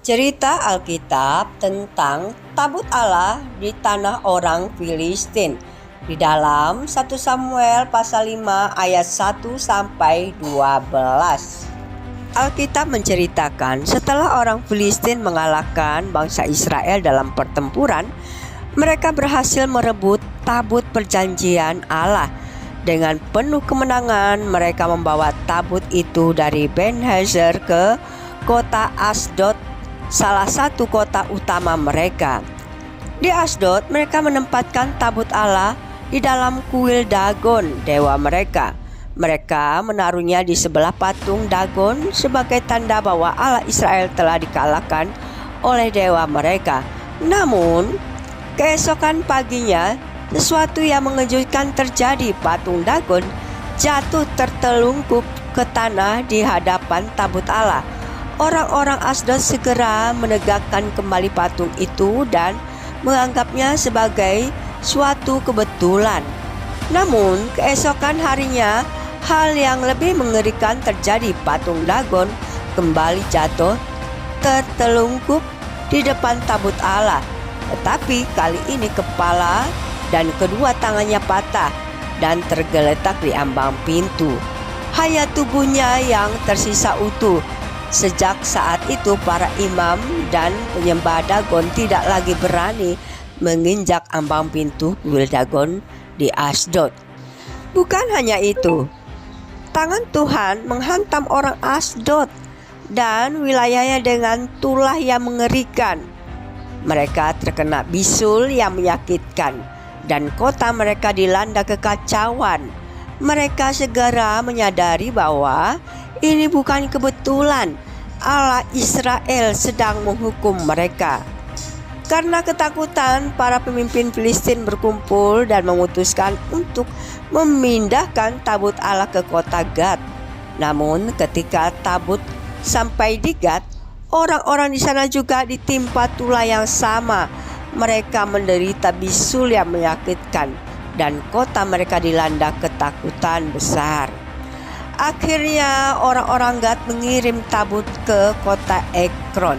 Cerita Alkitab tentang tabut Allah di tanah orang Filistin di dalam 1 Samuel pasal 5 ayat 1 sampai 12. Alkitab menceritakan setelah orang Filistin mengalahkan bangsa Israel dalam pertempuran, mereka berhasil merebut tabut perjanjian Allah. Dengan penuh kemenangan, mereka membawa tabut itu dari Ben-Hazer ke kota Asdod, salah satu kota utama mereka. Di Asdod, mereka menempatkan tabut Allah di dalam kuil Dagon, dewa mereka. Mereka menaruhnya di sebelah patung Dagon sebagai tanda bahwa Allah Israel telah dikalahkan oleh dewa mereka. Namun, keesokan paginya, sesuatu yang mengejutkan terjadi. Patung Dagon jatuh tertelungkup ke tanah di hadapan tabut Allah. Orang-orang Asdod segera menegakkan kembali patung itu dan menganggapnya sebagai suatu kebetulan. Namun keesokan harinya hal yang lebih mengerikan terjadi. Patung Dagon kembali jatuh tertelungkup di depan tabut Allah. Tetapi kali ini kepala dan kedua tangannya patah dan tergeletak di ambang pintu. Hanya tubuhnya yang tersisa utuh. Sejak saat itu para imam dan penyembah Dagon tidak lagi berani menginjak ambang pintu kuil Dagon di Asdod. Bukan hanya itu, tangan Tuhan menghantam orang Asdod dan wilayahnya dengan tulah yang mengerikan. Mereka terkena bisul yang menyakitkan dan kota mereka dilanda kekacauan. Mereka segera menyadari bahwa ini bukan kebetulan. Allah Israel sedang menghukum mereka. Karena ketakutan, para pemimpin Filistin berkumpul dan memutuskan untuk memindahkan tabut Allah ke kota Gad. Namun ketika tabut sampai di Gad, orang-orang di sana juga ditimpa tulah yang sama. Mereka menderita bisul yang menyakitkan dan kota mereka dilanda ketakutan besar. Akhirnya orang-orang Gad mengirim tabut ke kota Ekron.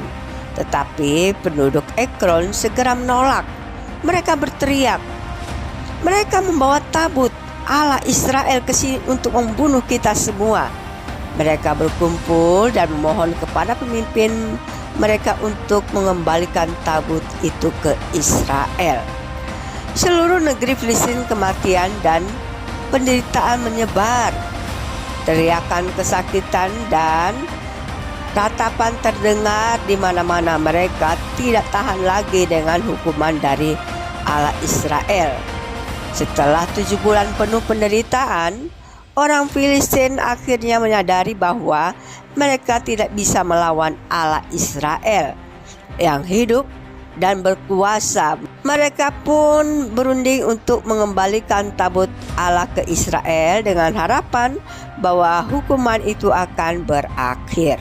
Tetapi penduduk Ekron segera menolak. Mereka berteriak, "Mereka membawa tabut Allah Israel ke sini untuk membunuh kita semua." Mereka berkumpul dan memohon kepada pemimpin mereka untuk mengembalikan tabut itu ke Israel. Seluruh negeri Filistin kematian dan penderitaan menyebar. Teriakan kesakitan dan ratapan terdengar di mana-mana. Mereka tidak tahan lagi dengan hukuman dari Allah Israel. Setelah 7 bulan penuh penderitaan, orang Filistin akhirnya menyadari bahwa mereka tidak bisa melawan Allah Israel yang hidup dan berkuasa. Mereka pun berunding untuk mengembalikan tabut Allah ke Israel dengan harapan bahwa hukuman itu akan berakhir.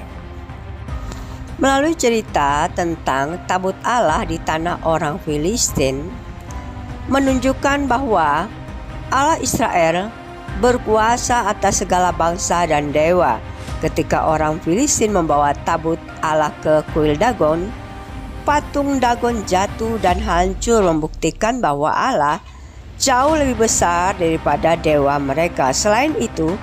Melalui cerita tentang tabut Allah di tanah orang Filistin menunjukkan bahwa Allah Israel berkuasa atas segala bangsa dan dewa. Ketika orang Filistin membawa tabut Allah ke kuil Dagon, patung Dagon jatuh dan hancur, membuktikan bahwa Allah jauh lebih besar daripada dewa mereka. Selain itu,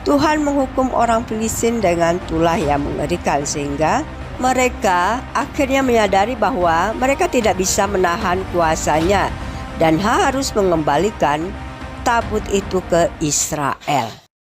Tuhan menghukum orang Filistin dengan tulah yang mengerikan sehingga mereka akhirnya menyadari bahwa mereka tidak bisa menahan kuasanya dan harus mengembalikan tabut itu ke Israel.